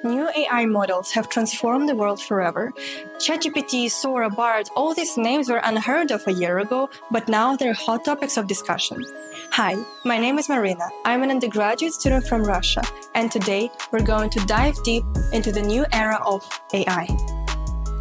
New AI models have transformed the world forever. ChatGPT, Sora, Bard, all these names were unheard of a year ago, but now they're hot topics of discussion. Hi, my name is Marina. I'm an undergraduate student from Russia, and today we're going to dive deep into the new era of AI.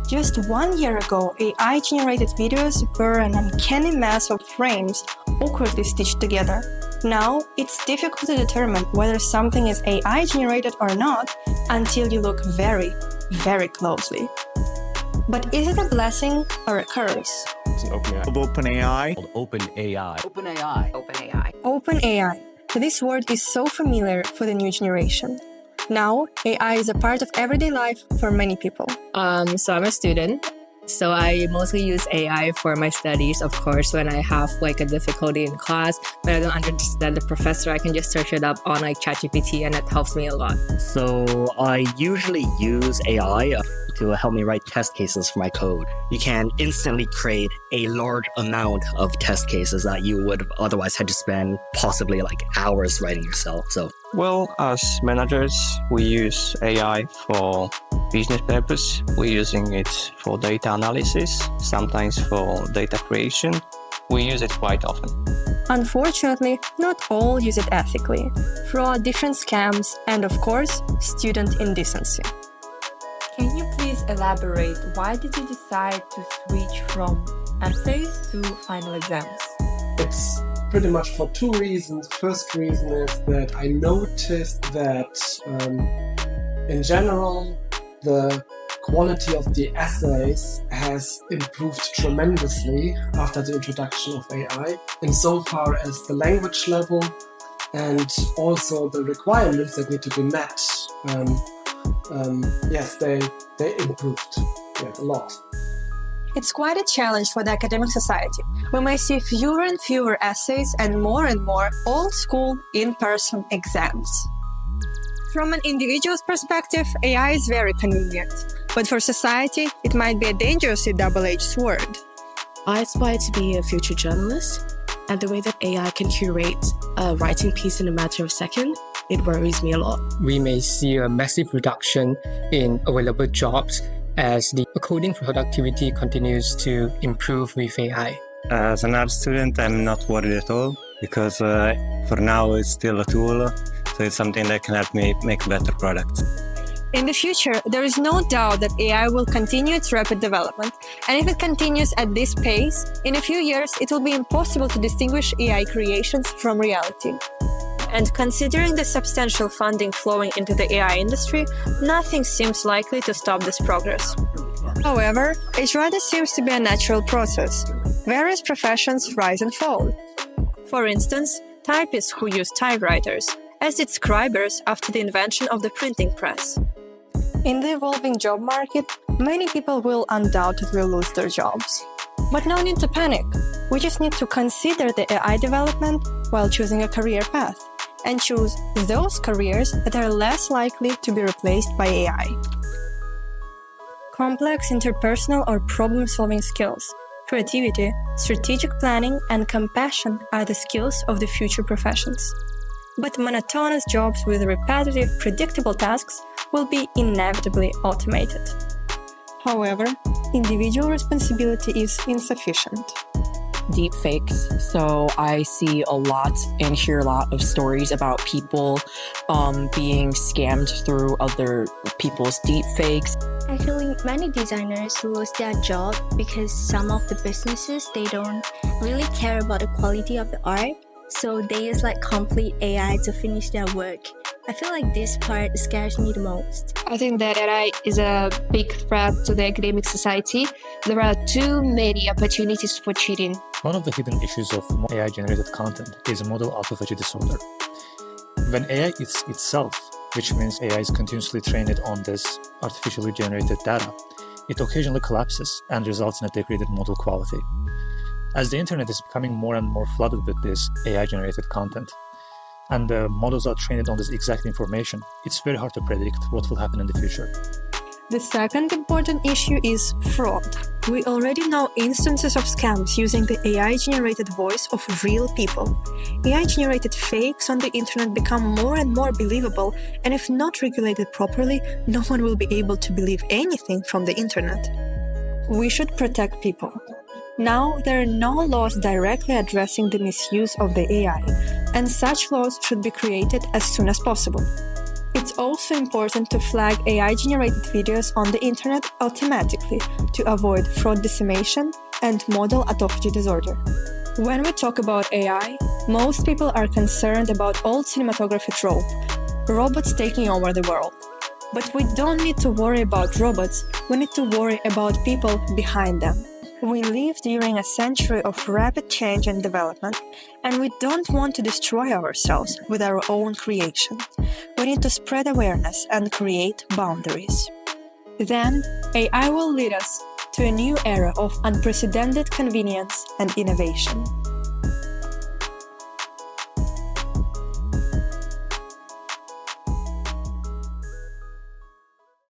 Just 1 year ago, AI-generated videos were an uncanny mass of frames awkwardly stitched together. Now, it's difficult to determine whether something is AI-generated or not until you look very, very closely. But is it a blessing or a curse? It's an OpenAI. OpenAI. OpenAI. This word is so familiar for the new generation. Now, AI is a part of everyday life for many people. So I'm a student. So I mostly use AI for my studies, of course. When I have a difficulty in class, when I don't understand the professor, I can just search it up on ChatGPT, and it helps me a lot. So I usually use AI to help me write test cases for my code. You can instantly create a large amount of test cases that you would otherwise have to spend possibly hours writing yourself. Well, as managers, we use AI for business purpose. We're using it for data analysis, sometimes for data creation. We use it quite often. Unfortunately, not all use it ethically. Fraud, different scams, and of course, student indecency. Can you please elaborate why did you decide to switch from essays to final exams? It's pretty much for two reasons. First reason is that I noticed that in general, the quality of the essays has improved tremendously after the introduction of AI, insofar as the language level and also the requirements that need to be met. They improved a lot. It's quite a challenge for the academic society. We may see fewer and fewer essays and more old school in-person exams. From an individual's perspective, AI is very convenient, but for society, it might be a dangerously double-edged sword. I aspire to be a future journalist, and the way that AI can curate a writing piece in a matter of seconds, it worries me a lot. We may see a massive reduction in available jobs as the coding productivity continues to improve with AI. As an art student, I'm not worried at all because for now it's still a tool, so it's something that can help me make better products. In the future, there is no doubt that AI will continue its rapid development, and if it continues at this pace, in a few years it will be impossible to distinguish AI creations from reality. And considering the substantial funding flowing into the AI industry, nothing seems likely to stop this progress. However, it rather seems to be a natural process. Various professions rise and fall. For instance, typists who use typewriters, as did scribers after the invention of the printing press. In the evolving job market, many people will undoubtedly lose their jobs. But no need to panic. We just need to consider the AI development while choosing a career path, and choose those careers that are less likely to be replaced by AI. Complex interpersonal or problem-solving skills, creativity, strategic planning, and compassion are the skills of the future professions. But monotonous jobs with repetitive, predictable tasks will be inevitably automated. However, individual responsibility is insufficient. Deepfakes. So I see a lot and hear a lot of stories about people being scammed through other people's deepfakes. Actually, many designers lose their job because some of the businesses, they don't really care about the quality of the art. So they use complete AI to finish their work. I feel like this part scares me the most. I think that AI is a big threat to the academic society. There are too many opportunities for cheating. One of the hidden issues of AI-generated content is model autophagy disorder. When AI is itself, which means AI is continuously trained on this artificially generated data, it occasionally collapses and results in a degraded model quality. As the internet is becoming more and more flooded with this AI-generated content, and the models are trained on this exact information, it's very hard to predict what will happen in the future. The second important issue is fraud. We already know instances of scams using the AI-generated voice of real people. AI-generated fakes on the internet become more and more believable, and if not regulated properly, no one will be able to believe anything from the internet. We should protect people. Now, there are no laws directly addressing the misuse of the AI, and such laws should be created as soon as possible. It's also important to flag AI-generated videos on the internet automatically to avoid fraud dissemination and model autophagy disorder. When we talk about AI, most people are concerned about old cinematography trope, robots taking over the world. But we don't need to worry about robots, we need to worry about people behind them. We live during a century of rapid change and development, and we don't want to destroy ourselves with our own creation. We need to spread awareness and create boundaries. Then, AI will lead us to a new era of unprecedented convenience and innovation.